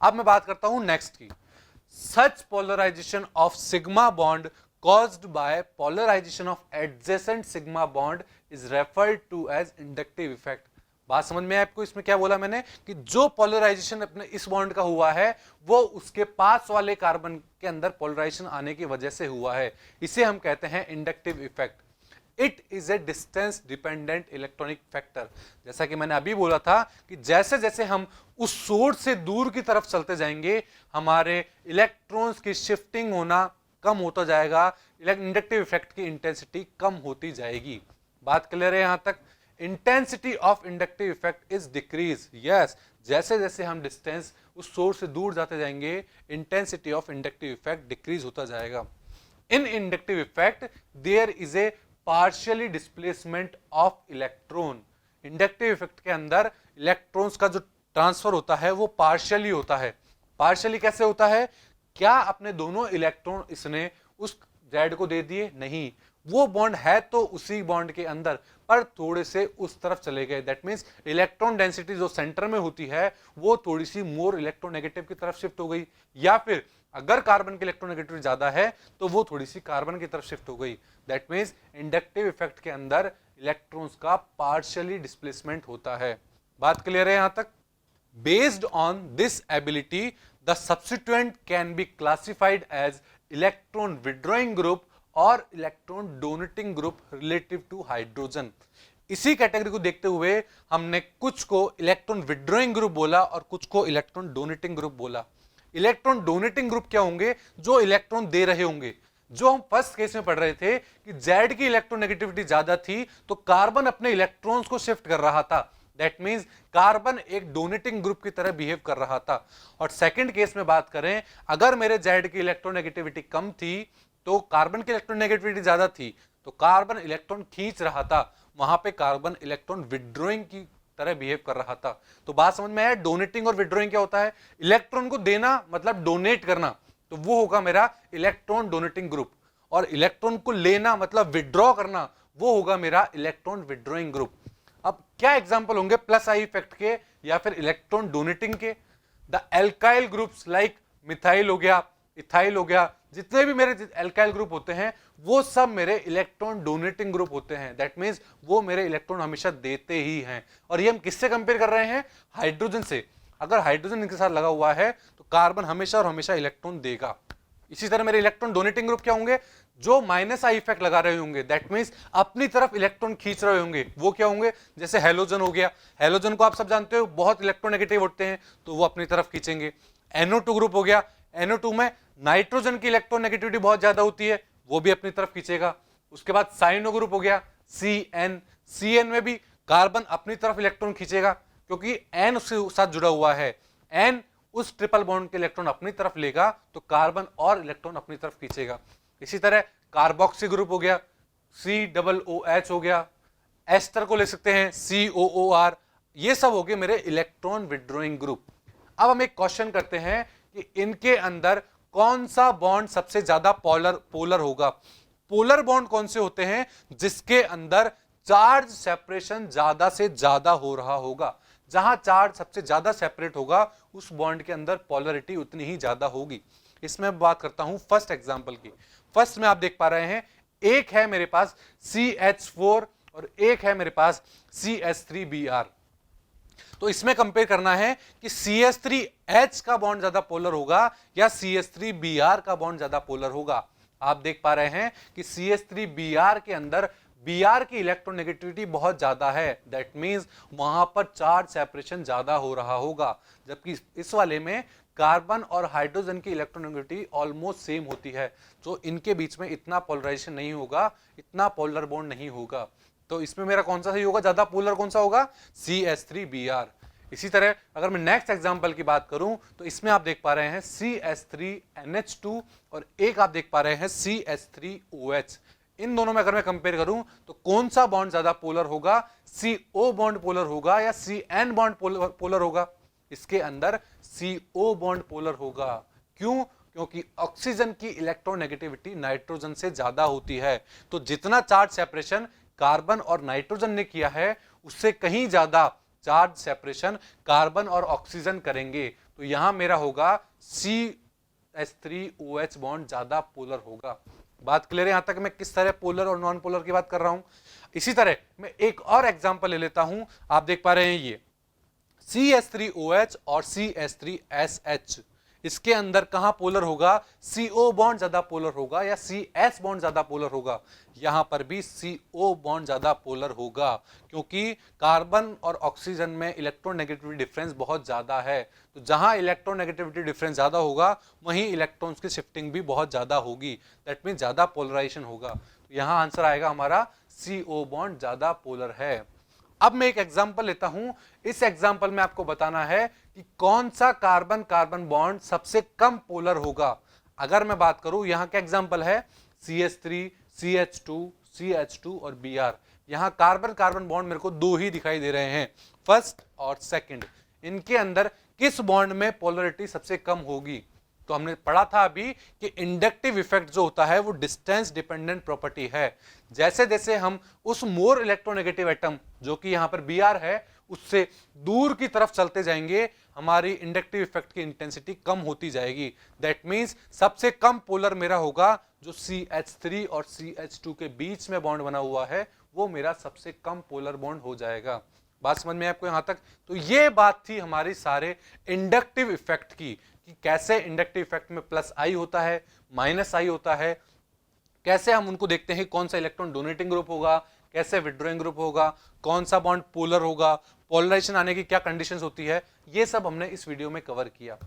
अब मैं बात करता हूं नेक्स्ट की। Such polarization of sigma bond caused by polarization of adjacent sigma bond is referred to as inductive effect। बात समझ में आपको? इसमें क्या बोला मैंने कि जो पोलराइजेशन अपने इस बॉन्ड का हुआ है वो उसके पास वाले कार्बन के अंदर पोलराइजेशन आने की वजह से हुआ है, इसे हम कहते हैं inductive effect. It is a distance dependent electronic factor. जैसा कि मैंने अभी बोला था कि जैसे जैसे हम उस सोर्स से दूर की तरफ चलते जाएंगे हमारे इलेक्ट्रॉन्स की शिफ्टिंग होना कम होता जाएगा, इंडक्टिव इफेक्ट की इंटेंसिटी कम होती जाएगी। बात क्लियर है यहां तक? Intensity of inductive effect is decrease. Yes, जैसे जैसे हम डिस्टेंस उस सोर्स से दूर जाते जाएंगे intensity of inductive effect decrease होता जाएगा। In inductive effect there is a partially displacement of electron. Inductive effect के अंदर इलेक्ट्रॉन्स का जो ट्रांसफर होता है वो पार्शियली होता है। पार्शियली कैसे होता है? क्या अपने दोनों इलेक्ट्रॉन इसने उस जेड को दे दिए? नहीं, वो बॉन्ड है तो उसी बॉन्ड के अंदर पर थोड़े से उस तरफ चले गए। दैट मींस इलेक्ट्रॉन डेंसिटी जो सेंटर में होती है वो थोड़ी सी मोर इलेक्ट्रोनेगेटिव की तरफ शिफ्ट हो गई, या फिर अगर कार्बन की इलेक्ट्रोनेगेटिविटी ज्यादा है तो वो थोड़ी सी कार्बन की तरफ शिफ्ट हो गई। दैट मींस इंडक्टिव इफेक्ट के अंदर इलेक्ट्रॉन्स का पार्शियली डिस्प्लेसमेंट होता है। बात क्लियर है यहां तक? Based on this ability, the substituent can be classified as electron withdrawing group or electron donating group relative to hydrogen। इसी कैटेगरी को देखते हुए हमने कुछ को इलेक्ट्रॉन विड्रॉइंग ग्रुप बोला और कुछ को इलेक्ट्रॉन डोनेटिंग ग्रुप बोला। इलेक्ट्रॉन डोनेटिंग ग्रुप क्या होंगे? जो इलेक्ट्रॉन दे रहे होंगे। जो हम फर्स्ट केस में पढ़ रहे थे कि जेड की इलेक्ट्रोनेगेटिविटी ज्यादा थी तो कार्बन अपने इलेक्ट्रॉन्स को शिफ्ट कर रहा था। दैट मींस कार्बन एक डोनेटिंग ग्रुप की तरह बिहेव कर रहा था। और सेकंड केस में बात करें, अगर मेरे जेड की इलेक्ट्रोनेगेटिविटी कम थी तो कार्बन की इलेक्ट्रोनेगेटिविटी ज्यादा थी तो कार्बन इलेक्ट्रॉन खींच रहा था, वहां पे कार्बन इलेक्ट्रॉन विड्रॉइंग की तरह बिहेव कर रहा था। तो बात समझ में आया? डोनेटिंग और विड्रॉइंग क्या होता है? इलेक्ट्रॉन को देना मतलब डोनेट करना, तो वो होगा मेरा इलेक्ट्रॉन डोनेटिंग ग्रुप, और इलेक्ट्रॉन को लेना मतलब विड्रॉ करना, वो होगा मेरा इलेक्ट्रॉन विड्रॉइंग ग्रुप। अब क्या एग्जांपल होंगे प्लस आई इफेक्ट के या फिर इलेक्ट्रॉन डोनेटिंग के? The alkyl groups like methyl हो गया, इथाइल हो गया, जितने भी मेरे एल्काइल ग्रुप होते हैं वो सब मेरे इलेक्ट्रॉन डोनेटिंग ग्रुप होते हैं। दैट मींस वो मेरे इलेक्ट्रॉन हमेशा देते ही हैं। और ये हम किससे कंपेयर कर रहे हैं? हाइड्रोजन से। अगर हाइड्रोजन इनके साथ लगा हुआ है तो कार्बन हमेशा और हमेशा इलेक्ट्रॉन देगा। इसी तरह मेरे इलेक्ट्रॉन डोनेटिंग ग्रुप क्या होंगे? जो माइनस आई इफेक्ट लगा रहे होंगे, दैट मींस अपनी तरफ इलेक्ट्रॉन खींच रहे होंगे, वो क्या होंगे? जैसे हेलोजन हो गया, हेलोजन को आप सब जानते हो बहुत इलेक्ट्रोनेगेटिव होते हैं तो वो अपनी तरफ खींचेंगे। NO2 ग्रुप हो गया, NO2 में नाइट्रोजन की इलेक्ट्रोनेगेटिविटी बहुत ज्यादा होती है, वो भी अपनी तरफ खींचेगा। उसके बाद साइनो ग्रुप हो गया, CN में भी कार्बन अपनी तरफ इलेक्ट्रॉन खींचेगा क्योंकि N उसके साथ जुड़ा हुआ है। N उस ट्रिपल बॉन्ड के इलेक्ट्रॉन अपनी तरफ लेगा तो कार्बन और इलेक्ट्रॉन अपनी तरफ खींचेगा। इसी तरह कार्बोक्सी ग्रुप हो गया, COOH हो गया, एस्टर को ले सकते हैं COOR, ये सब हो गए मेरे इलेक्ट्रॉन विड्रॉइंग ग्रुप। अब हम एक क्वेश्चन करते हैं कि इनके अंदर कौन सा बॉन्ड सबसे ज्यादा पोलर होगा? पोलर बॉन्ड कौन से होते हैं? जिसके अंदर चार्ज सेपरेशन ज्यादा से ज्यादा हो रहा होगा। जहां चार्ज सबसे ज्यादा सेपरेट होगा उस बॉन्ड के अंदर पोलरिटी उतनी ही ज्यादा होगी। इसमें बात करता हूं फर्स्ट एग्जांपल की। फर्स्ट में आप देख पा रहे हैं एक है मेरे पास CH4 और एक है मेरे पास CH3Br। तो इसमें कंपेयर करना है कि CH3H का बॉन्ड ज्यादा पोलर होगा या CH3Br का बॉन्ड ज्यादा पोलर होगा। आप देख पा रहे हैं कि CH3Br के अंदर Br की इलेक्ट्रोनेगेटिविटी बहुत ज्यादा है। दैट मींस वहां पर चार्ज सेपरेशन ज्यादा हो रहा होगा, जबकि इस वाले में कार्बन और हाइड्रोजन की इलेक्ट्रोनेगेटिविटी ऑलमोस्ट सेम होती है, तो इनके बीच में इतना पोलराइजेशन नहीं होगा, इतना पोलर बॉन्ड नहीं होगा। तो इसमें मेरा कौन सा सही होगा? ज्यादा पोलर कौन सा होगा? CH3Br। इसी तरह अगर मैं नेक्स्ट एग्जांपल की बात करूं तो इसमें आप देख पा रहे हैं CH3NH2 और एक आप देख पा रहे हैं CH3OH। इन दोनों में अगर मैं कंपेयर करूं तो कौन सा बॉन्ड ज्यादा पोलर होगा? CO बॉन्ड पोलर होगा या CN बॉन्ड पोलर होगा? इसके अंदर CO बॉन्ड पोलर होगा। क्यों? क्योंकि ऑक्सीजन की इलेक्ट्रोनेगेटिविटी नाइट्रोजन से ज्यादा होती है। तो जितना चार्ज सेपरेशन कार्बन और नाइट्रोजन ने किया है उससे कहीं ज्यादा चार्ज सेपरेशन कार्बन और ऑक्सीजन करेंगे। तो यहां मेरा होगा CH3OH बॉन्ड ज्यादा पोलर होगा। बात क्लियर है यहां तक? मैं किस तरह पोलर और नॉन पोलर की बात कर रहा हूं। इसी तरह मैं एक और एग्जांपल ले लेता हूं। आप देख पा रहे हैं ये CH3OH और CH3SH, इसके अंदर कहां पोलर होगा? CO बॉन्ड ज्यादा पोलर होगा या CS बॉन्ड ज्यादा पोलर होगा? यहां पर भी CO बॉन्ड ज्यादा पोलर होगा, क्योंकि कार्बन और ऑक्सीजन में इलेक्ट्रोनेगेटिविटी डिफरेंस बहुत ज्यादा है। तो जहां इलेक्ट्रोनेगेटिविटी डिफरेंस ज्यादा होगा वहीं इलेक्ट्रॉन्स की शिफ्टिंग भी बहुत ज्यादा होगी, दैट मीन ज्यादा पोलराइजेशन होगा। तो यहां आंसर आएगा हमारा CO बॉन्ड ज्यादा पोलर है। अब मैं एक एग्जांपल लेता हूं। इस एग्जांपल में आपको बताना है कि कौन सा कार्बन कार्बन बॉन्ड सबसे कम पोलर होगा। अगर मैं बात करूं, यहां का एग्जांपल है CH3, CH2, CH2 और Br। यहां कार्बन कार्बन बॉन्ड मेरे को दो ही दिखाई दे रहे हैं, फर्स्ट और सेकंड। इनके अंदर किस बॉन्ड में पोलरिटी सबसे कम होगी? तो हमने पढ़ा था अभी कि इंडक्टिव इफेक्ट जो होता है वो डिस्टेंस डिपेंडेंट प्रॉपर्टी है। जैसे जैसे हम उस मोर इलेक्ट्रोनेगेटिव एटम जो कि यहां पर Br है उससे दूर की तरफ चलते जाएंगे, हमारी इंडक्टिव इफेक्ट की इंटेंसिटी कम होती जाएगी। दैट मींस सबसे कम पोलर मेरा होगा जो CH3 और CH2 के बीच में बॉन्ड बना हुआ है, वो मेरा सबसे कम पोलर बॉन्ड हो जाएगा। बात समझ में आपको यहां तक? तो ये बात थी हमारी सारे इंडक्टिव इफेक्ट की, कि कैसे इंडक्टिव इफेक्ट में प्लस आई होता है, माइनस आई होता है, कैसे हम उनको देखते हैं, कौन सा इलेक्ट्रॉन डोनेटिंग ग्रुप होगा, कैसे विड्रॉइंग ग्रुप होगा, कौन सा बॉन्ड पोलर होगा, पोलराइजेशन आने की क्या कंडीशंस होती है, ये सब हमने इस वीडियो में कवर किया।